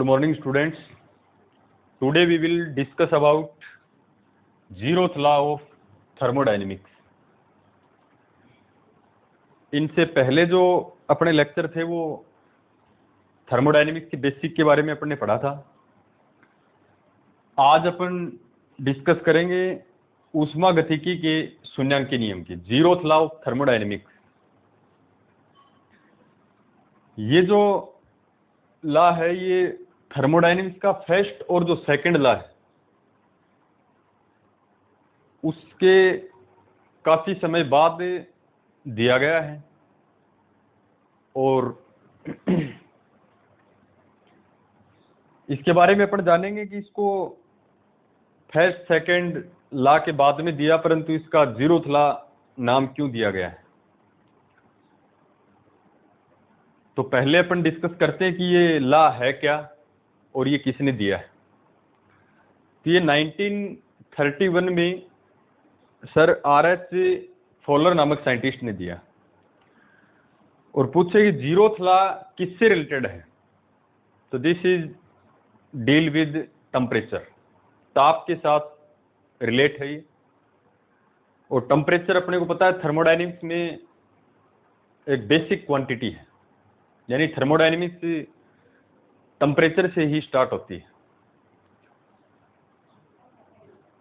Good morning, students. Today we will discuss about zeroth law of thermodynamics. इनसे पहले जो अपने लेक्चर थे वो थर्मोडायनेमिक्स की बेसिक के बारे में अपन ने पढ़ा था। आज अपन डिस्कस करेंगे ऊष्मागतिकी के शून्यांकी नियम की, जीरोथ लॉ ऑफ थर्मोडायनेमिक्स। ये जो लॉ है ये थर्मोडायनेमिक्स का फर्स्ट और जो सेकंड लॉ है उसके काफी समय बाद दिया गया है और इसके बारे में अपन जानेंगे कि इसको फर्स्ट सेकंड लॉ के बाद में दिया, परंतु इसका जीरोथ लॉ नाम क्यों दिया गया है। तो पहले अपन डिस्कस करते हैं कि ये लॉ है क्या और ये किसने दिया है। तो ये 1931 में सर आर.एच. फॉलर नामक साइंटिस्ट ने दिया और पूछे कि जीरोथ लॉ किससे रिलेटेड है। तो this is deal with temperature, ताप के साथ रिलेट है ये। और टेम्परेचर अपने को पता है थर्मोडायनेमिक्स में एक बेसिक क्वांटिटी है, यानी थर्मोडायनेमिक्स टेम्परेचर से ही स्टार्ट होती है।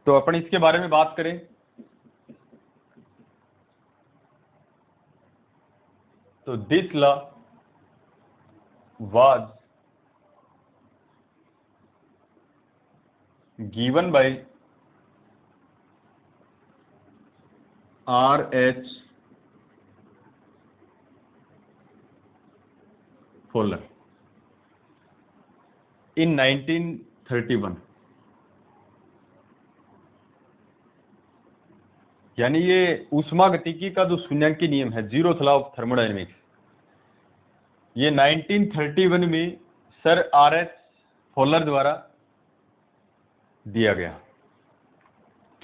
तो अपन इसके बारे में बात करें तो this law was given by R.H. Fowler in 1931। यानी ये ऊष्मागतिकी का जो शून्यांकी नियम है, जीरोथ लॉ ऑफ थर्मोडायनेमिक्स, ये 1931 में सर R.H. फॉलर द्वारा दिया गया।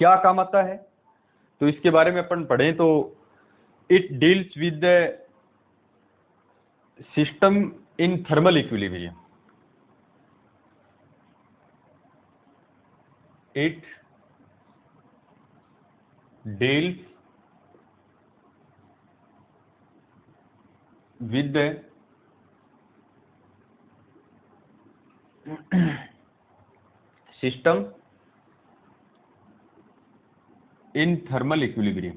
क्या काम आता है तो इसके बारे में अपन पढ़ें तो it deals with the system in thermal equilibrium. It deals with the system in thermal equilibrium।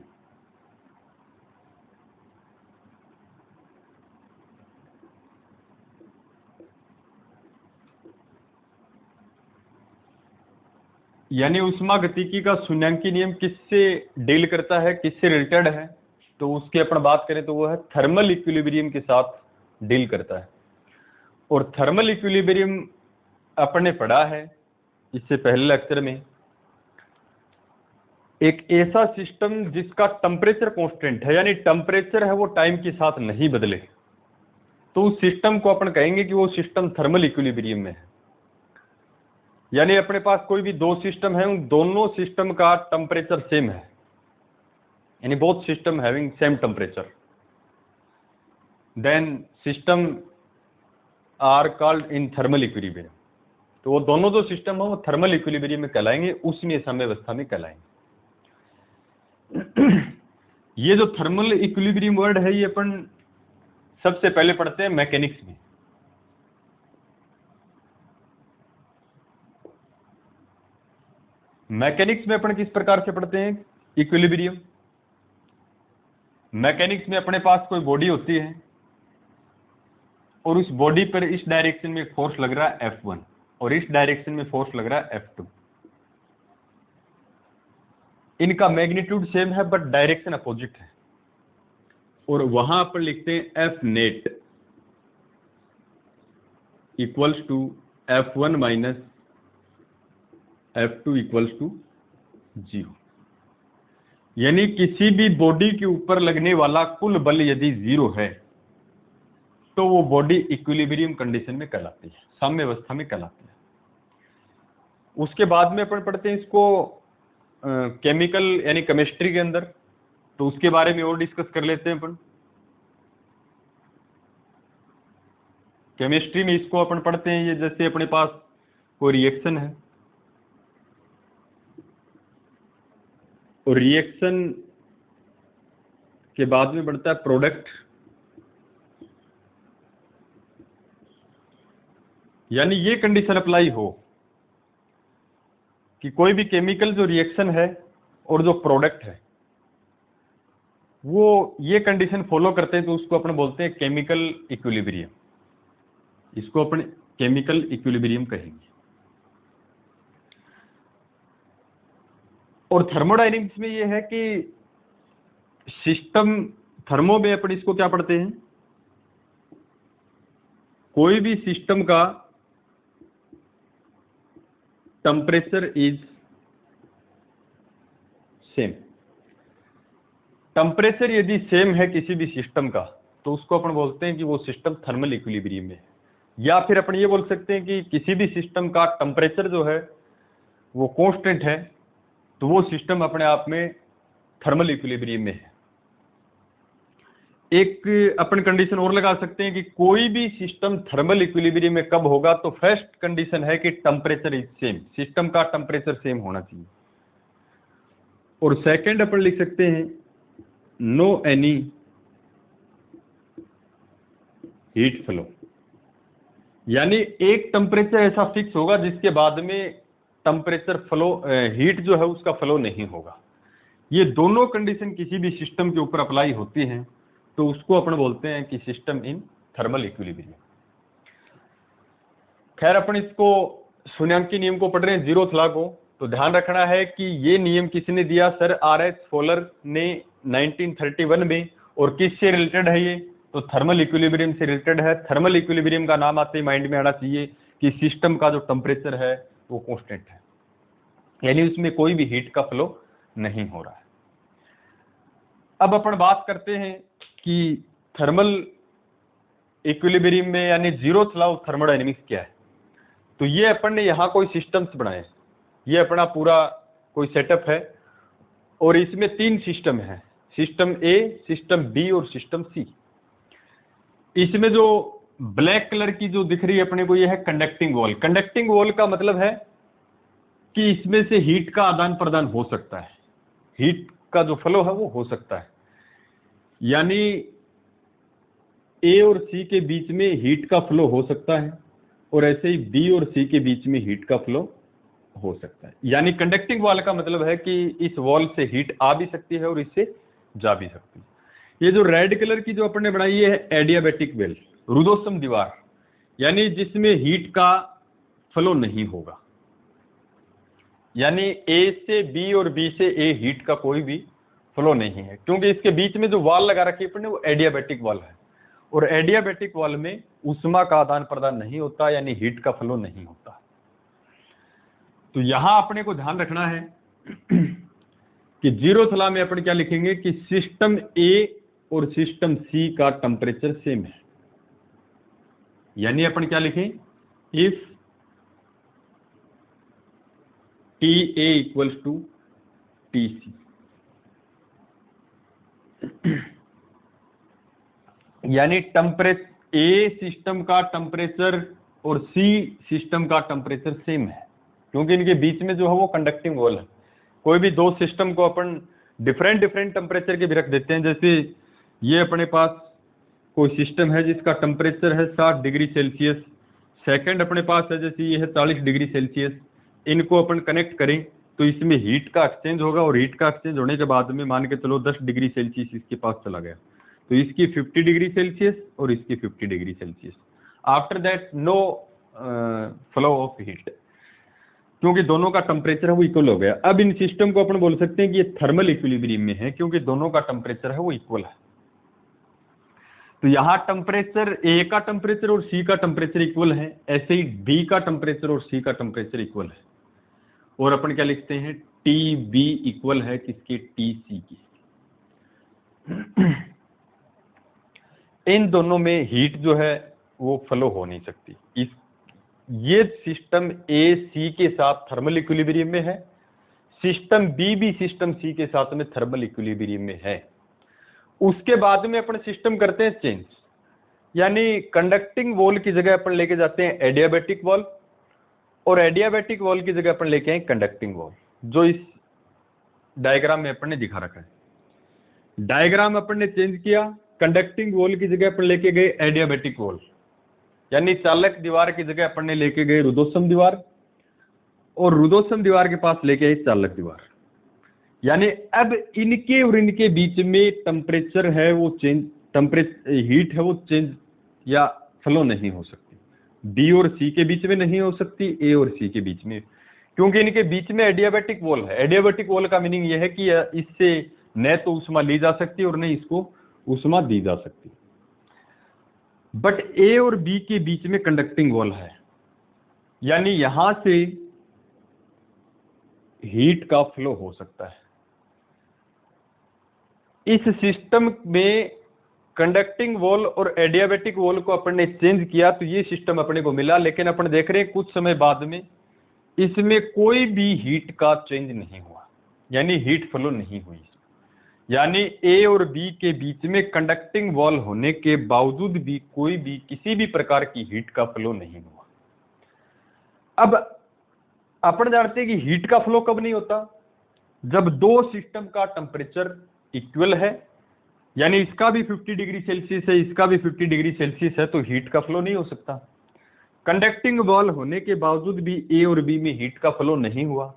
यानी ऊष्मागतिकी का शून्यांकी नियम किससे डील करता है, किससे रिलेटेड है, तो उसकी अपन बात करें तो वो है थर्मल इक्विलिब्रियम के साथ डील करता है। और थर्मल इक्विलिब्रियम अपन ने पढ़ा है इससे पहले लेक्चर में, एक ऐसा सिस्टम जिसका टेम्परेचर कांस्टेंट है, यानी टेम्परेचर है वो टाइम के साथ नहीं बदले, तो उस सिस्टम को अपन कहेंगे कि वो सिस्टम थर्मल इक्विलिब्रियम में है। यानी अपने पास कोई भी दो सिस्टम है, उन दोनों सिस्टम का टेम्परेचर सेम है, यानी both system having same temperature, then system are called in thermal equilibrium. तो वो दोनों जो सिस्टम है वो थर्मल इक्विलिब्रियम में कहलाएंगे, उष्मीय साम्यावस्था में कहलाएंगे। ये जो थर्मल इक्विलिब्रियम वर्ड है ये अपन सबसे पहले पढ़ते हैं मैकेनिक्स में। मैकेनिक्स में अपन किस प्रकार से पढ़ते हैं इक्विलिब्रियम। मैकेनिक्स में अपने पास कोई बॉडी होती है और उस बॉडी पर इस डायरेक्शन में फोर्स लग रहा है F1 और इस डायरेक्शन में फोर्स लग रहा है F2। इनका मैग्नीट्यूड सेम है बट डायरेक्शन अपोजिट है, और वहां पर लिखते हैं F net equals to F1 minus F2 equals to 0। यानी किसी भी बॉडी के ऊपर लगने वाला कुल बल यदि 0 है तो वो बॉडी इक्विलिब्रियम कंडीशन में कहलाती है, साम्य अवस्था में कहलाती है। उसके बाद में अपन पढ़ते हैं इसको केमिकल यानी केमिस्ट्री के अंदर, तो उसके बारे में और डिस्कस कर लेते हैं अपन। केमिस्ट्री में इसको अपन पढ़ते हैं, ये जैसे अपने पास कोई रिएक्शन है और रिएक्शन के बाद में बढ़ता है प्रोडक्ट, यानी ये कंडीशन अप्लाई हो कि कोई भी केमिकल जो रिएक्शन है और जो प्रोडक्ट है वो ये कंडीशन फॉलो करते हैं तो उसको अपन बोलते हैं केमिकल इक्विलिब्रियम। इसको अपन केमिकल इक्विलिब्रियम कहेंगे। और थर्मोडायनेमिक्स में ये है कि सिस्टम, थर्मो में अपन इसको क्या पढ़ते हैं, कोई भी सिस्टम का टेम्परेचर इज सेम। टेम्परेचर यदि सेम है किसी भी सिस्टम का तो उसको अपन बोलते हैं कि वो सिस्टम थर्मल इक्विलिब्रियम में है। या फिर अपन ये बोल सकते हैं कि किसी भी सिस्टम का टेम्परेचर जो है वो कांस्टेंट है तो वो सिस्टम अपने आप में थर्मल इक्विलिब्रियम में है। एक अपन कंडीशन और लगा सकते हैं कि कोई भी सिस्टम थर्मल इक्विलिब्रियम में कब होगा, तो फर्स्ट कंडीशन है कि टेम्परेचर इज सेम, सिस्टम का टेम्परेचर सेम होना चाहिए। और सेकंड अपन लिख सकते हैं नो एनी हीट फ्लो, यानी एक टेम्परेचर ऐसा फिक्स होगा जिसके बाद में टेम्परेचर फ्लो, हीट जो है उसका फ्लो नहीं होगा। ये दोनों कंडीशन किसी भी सिस्टम के ऊपर अप्लाई होती हैं तो उसको अपन बोलते हैं कि सिस्टम इन थर्मल इक्विलिब्रियम। खैर अपन इसको शून्यांकी नियम को पढ़ रहे हैं, जीरोथ लॉ को, तो ध्यान रखना है कि ये नियम किसने दिया, सर आर.एच. फॉलर ने 1931 में। और किससे रिलेटेड है ये, तो थर्मल इक्विलिब्रियम से रिलेटेड है। थर्मल इक्विलिब्रियम का नाम आते ही माइंड में आना चाहिए कि सिस्टम का जो टेम्परेचर है वो कांस्टेंट है, यानी उसमें कोई भी हीट का फ्लो नहीं हो रहा है। अब अपन बात करते हैं कि थर्मल इक्विलिब्रियम में यानी जीरोथ लॉ ऑफ थर्मोडायनेमिक्स क्या है। तो ये अपन ने यहाँ कोई सिस्टम्स बनाए, ये अपना पूरा कोई सेटअप है और इसमें 3 सिस्टम है, सिस्टम ए, सिस्टम बी और सिस्टम सी। इसमें जो ब्लैक कलर की जो दिख रही है अपने को ये है कंडक्टिंग वॉल। कंडक्टिंग वॉल का मतलब है कि इसमें से हीट का आदान प्रदान हो सकता है, हीट का जो फ्लो है वो हो सकता है, यानी ए और सी के बीच में हीट का फ्लो हो सकता है और ऐसे ही बी और सी के बीच में हीट का फ्लो हो सकता है। यानी कंडक्टिंग वॉल का मतलब है कि इस वॉल से हीट आ भी सकती है और इससे जा भी सकती है। ये जो रेड कलर की जो अपन ने बनाई है एडियाबैटिक वेल, रुद्धोष्म दीवार, यानी जिसमें हीट का फ्लो नहीं होगा, यानी ए से बी और बी से ए हीट का कोई भी फ्लो नहीं है, क्योंकि इसके बीच में जो वॉल लगा रखी है अपन ने वो एडियाबैटिक वॉल है और एडियाबैटिक वॉल में ऊष्मा का आदान प्रदान नहीं होता, यानी हीट का फ्लो नहीं होता। तो यहां अपने को ध्यान रखना है कि जीरोथ लॉ में अपन क्या लिखेंगे कि सिस्टम ए और सिस्टम सी का टेम्परेचर सेम है, यानी अपन क्या लिखें, if TA equals to TC, यानी टेम्परेचर ए सिस्टम का टेम्परेचर और सी सिस्टम का टेम्परेचर सेम है, क्योंकि इनके बीच में जो है वो कंडक्टिंग वॉल है। कोई भी दो सिस्टम को अपन डिफरेंट टेम्परेचर के भी रख देते हैं, जैसे ये अपने पास कोई सिस्टम है जिसका टेम्परेचर है 60 डिग्री सेल्सियस, सेकंड अपने पास है जैसे ये है 40 डिग्री सेल्सियस। इनको अपन कनेक्ट करें तो इसमें हीट का एक्सचेंज होगा और हीट का एक्सचेंज होने के बाद में मान के चलो 10 डिग्री सेल्सियस इसके पास चला गया, तो इसकी 50 डिग्री सेल्सियस और इसकी 50 degree Celsius. After that no flow of heat, क्योंकि दोनों का टेम्परेचर है वो इक्वल हो गया। अब इन सिस्टम को अपन बोल सकते हैं कि ये थर्मल इक्विलिब्रियम में है, क्योंकि दोनों का टेम्परेचर है वो इक्वल है। तो यहाँ टेम्परेचर ए का टेम्परेचर और सी का टेम्परेचर इक्वल है, ऐसे ही बी का टेम्परेचर और सी का टेम्परेचर इक्वल है। और अपन क्या लिखते हैं, टी बी इक्वल है किसकी, टी सी की। इन दोनों में हीट जो है वो फ्लो हो नहीं सकती। इस ये सिस्टम ए सी के साथ थर्मल इक्विलिब्रियम में है, सिस्टम बी भी सिस्टम सी के साथ में थर्मल इक्विलिब्रियम में है। उसके बाद में अपन सिस्टम करते हैं चेंज, यानी कंडक्टिंग वॉल की जगह अपन लेके जाते हैं एडियाबैटिक वॉल, और एडियाबैटिक वॉल की जगह अपन लेके आए कंडक्टिंग वॉल, जो इस डायग्राम में अपन ने दिखा रखा है। डायग्राम अपन ने चेंज किया, कंडक्टिंग वॉल की जगह अपन लेके गए एडियाबैटिक वॉल, यानी चालक दीवार की जगह अपन ने लेके गए रुद्धोष्म दीवार, और रुद्धोष्म दीवार के पास लेके आए चालक दीवार। यानी अब इनके और इनके बीच में टेम्परेचर है वो चेंज, टेम्परेचर हीट है वो चेंज या फ्लो नहीं हो सकती। बी और सी के बीच में नहीं हो सकती, ए और सी के बीच में, क्योंकि इनके बीच में एडियाबैटिक वॉल है। एडियाबैटिक वॉल का मीनिंग यह है कि इससे न तो ऊष्मा ली जा सकती और न इसको ऊष्मा दी जा सकती। बट ए और बी के बीच में कंडक्टिंग वॉल है, यानी यहां से हीट का फ्लो हो सकता है। इस सिस्टम में कंडक्टिंग वॉल और एडियाबैटिक वॉल को अपन ने चेंज किया तो ये सिस्टम अपने को मिला, लेकिन अपन देख रहे हैं कुछ समय बाद में इसमें कोई भी हीट का चेंज नहीं हुआ, यानी हीट फ्लो नहीं हुई। यानी ए और बी के बीच में कंडक्टिंग वॉल होने के बावजूद भी कोई भी किसी भी प्रकार की हीट का फ्लो नहीं हुआ। अब अपन जानते हैं कि हीट का फ्लो कब नहीं होता, जब दो सिस्टम का टेम्परेचर इक्वल है, यानी इसका भी 50 डिग्री सेल्सियस है, इसका भी 50 डिग्री सेल्सियस है, तो हीट का फ्लो नहीं हो सकता। कंडक्टिंग वॉल होने के बावजूद भी ए और बी में हीट का फ्लो नहीं हुआ।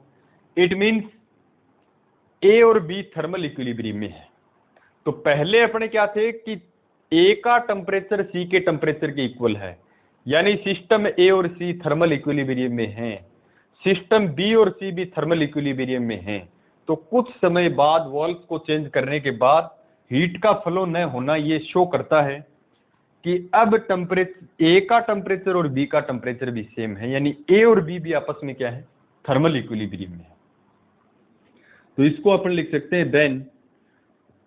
इट मीन्स ए और बी थर्मल इक्विलिब्रियम में है। तो पहले अपने क्या थे कि ए का टेम्परेचर सी के टेम्परेचर के इक्वल है, यानी सिस्टम ए और सी थर्मल इक्विलिब्रियम में है, सिस्टम बी और सी भी थर्मल इक्विलिब्रियम में है। तो कुछ समय बाद वॉल्स को चेंज करने के बाद हीट का फ्लो न होना ये शो करता है कि अब टेम्परेचर ए का टेम्परेचर और बी का टेम्परेचर भी सेम है, यानी ए और बी भी आपस में क्या है, थर्मल इक्विलिब्रियम में है। तो इसको अपन लिख सकते हैं देन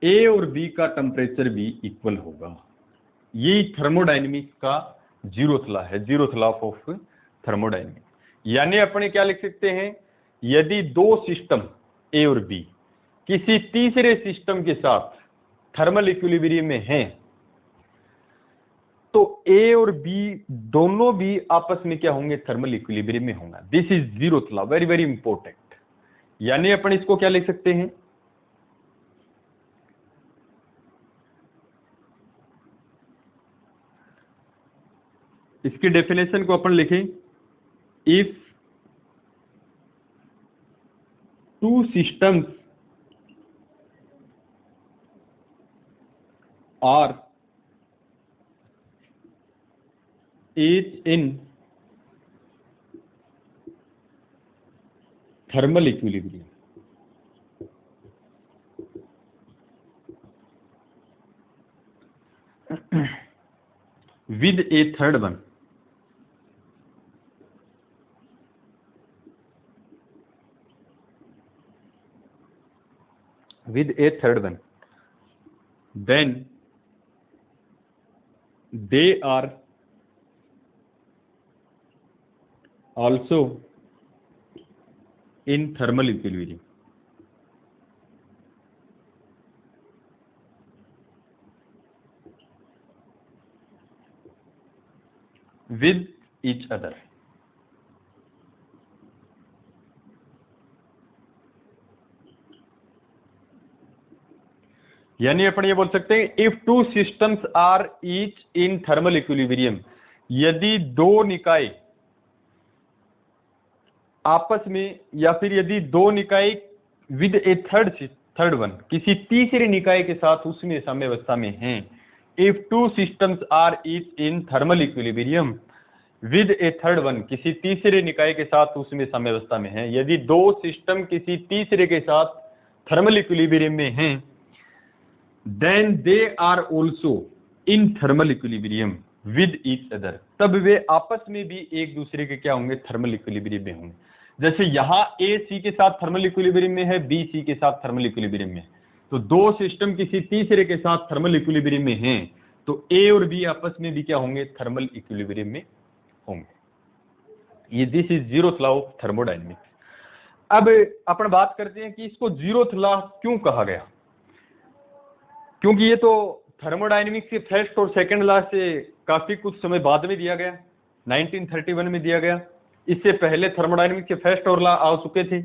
ए और बी का टेम्परेचर भी इक्वल होगा। ये थर्मोडायनेमिक्स का जीरोथ लॉ है, जीरोथ लॉ ऑफ थर्मोडायनेमिक्स। यानी अपने क्या लिख सकते हैं, यदि दो सिस्टम ए और बी किसी तीसरे सिस्टम के साथ थर्मल इक्विलिब्रियम में हैं, तो ए और बी दोनों भी आपस में क्या होंगे, थर्मल इक्विलिब्रियम में होंगे। This is zeroth law, very very important. यानी अपन इसको क्या लिख सकते हैं, इसकी डेफिनेशन को अपन लिखें, if two systems are each in thermal equilibrium with a third one then they are also in thermal equilibrium. With each other. यानी अपन ये बोल सकते हैं if two systems are each in thermal equilibrium, यदि दो निकाय आपस में, या फिर यदि दो निकाय विद ए थर्ड वन किसी तीसरे निकाय के साथ उसमें साम्यावस्था में हैं, if two systems are each in thermal equilibrium with a third one, किसी तीसरे निकाय के साथ उसमें साम्यावस्था में है, यदि दो सिस्टम किसी तीसरे के साथ थर्मल इक्विलिब्रियम में हैं, then they are also in thermal equilibrium with each other, तब वे आपस में भी एक दूसरे के क्या होंगे, थर्मल इक्विलिब्रियम में होंगे। जैसे यहां ए सी के साथ थर्मल इक्विलिब्रियम में है, बी सी के साथ थर्मल इक्विलिब्रियम में है, तो दो सिस्टम किसी तीसरे के साथ थर्मल इक्विलिब्रियम में हैं, तो ए और बी आपस में भी क्या होंगे, थर्मल इक्विलिब्रियम में होंगे। ये this is zeroth law of thermodynamics. अब अपन बात करते हैं कि इसको जीरोथ लॉ क्यों कहा गया, क्योंकि ये तो थर्मोडायनेमिक्स के फर्स्ट और सेकंड लॉ से काफी कुछ समय बाद में दिया गया, 1931 में दिया गया। इससे पहले थर्मोडायनेमिक्स के फर्स्ट और लॉ आ चुके थे।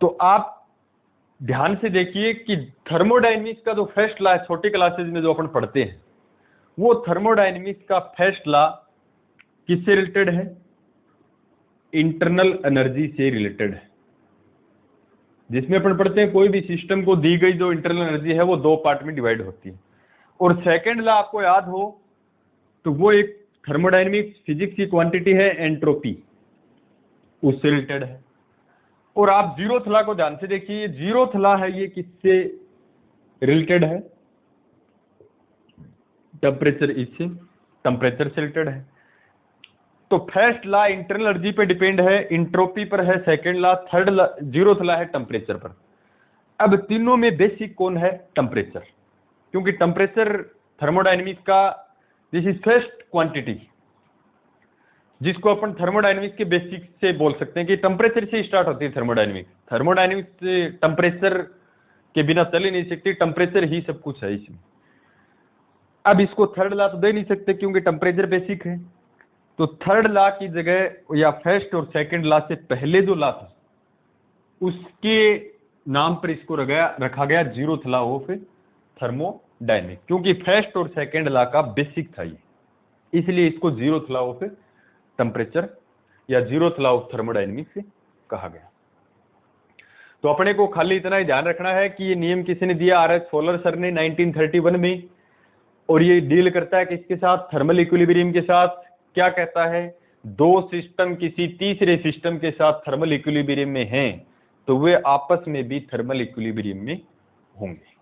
तो आप ध्यान से देखिए कि थर्मोडायनेमिक्स का जो फर्स्ट लॉ है, छोटी क्लासेज में जो अपन पढ़ते हैं, वो थर्मोडायनेमिक्स का फर्स्ट लॉ किससे रिलेटेड है? इंटरनल एनर्जी से रिलेटेड है। जिसमें अपन पढ़ते हैं कोई भी सिस्टम को दी गई जो इंटरनल एनर्जी है वो दो पार्ट में डिवाइड होती है। और सेकंड लॉ आपको याद हो तो वो एक थर्मोडायनेमिक्स फिजिक्स की क्वांटिटी है एंट्रोपी, उससे रिलेटेड है। और आप जीरोथ लॉ को ध्यान से देखिए, जीरोथ लॉ है ये किससे रिलेटेड है? टेम्परेचर, इससे टेम्परेचर से रिलेटेड है। तो फर्स्ट लॉ इंटरनल एनर्जी पे डिपेंड है, इंट्रोपी पर है second law, third law zeroth law है टेम्परेचर पर। अब तीनों में बेसिक कौन है? टेम्परेचर, क्योंकि टेम्परेचर थर्मोडायनेमिक्स का दिस इज फर्स्ट क्वांटिटी जिसको अपन थर्मोडायनेमिक्स के बेसिक से बोल सकते हैं कि टेम्परेचर से स्टार्ट होती है थर्मोडायनेमिक्स। थर्मोडायनेमिक्स टेम्परेचर के बिना चल ही नहीं सकती, टेम्परेचर ही सब कुछ है इसमें। अब इसको थर्ड लॉ तो दे नहीं सकते क्योंकि टेम्परेचर बेसिक है, तो थर्ड लॉ की जगह या फर्स्ट और सेकंड लॉ से पहले जो लॉ था उसके नाम पर इसको रखा गया जीरोथ लॉ ऑफ थर्मोडायनेमिक्स, क्योंकि फर्स्ट और सेकंड लॉ का बेसिक था ये, इसलिए इसको जीरोथ लॉ ऑफ टेम्परेचर या जीरोथ लॉ ऑफ थर्मोडायनेमिक्स कहा गया। तो अपने को खाली इतना ही ध्यान रखना है कि ये नियम किसने दिया? आर एच फॉलर सर ने 1931 में, और ये डील करता है किसके साथ? थर्मल इक्विलिब्रियम के साथ। क्या कहता है? दो सिस्टम किसी तीसरे सिस्टम के साथ थर्मल इक्विलिब्रियम में हैं तो वे आपस में भी थर्मल इक्विलिब्रियम में होंगे।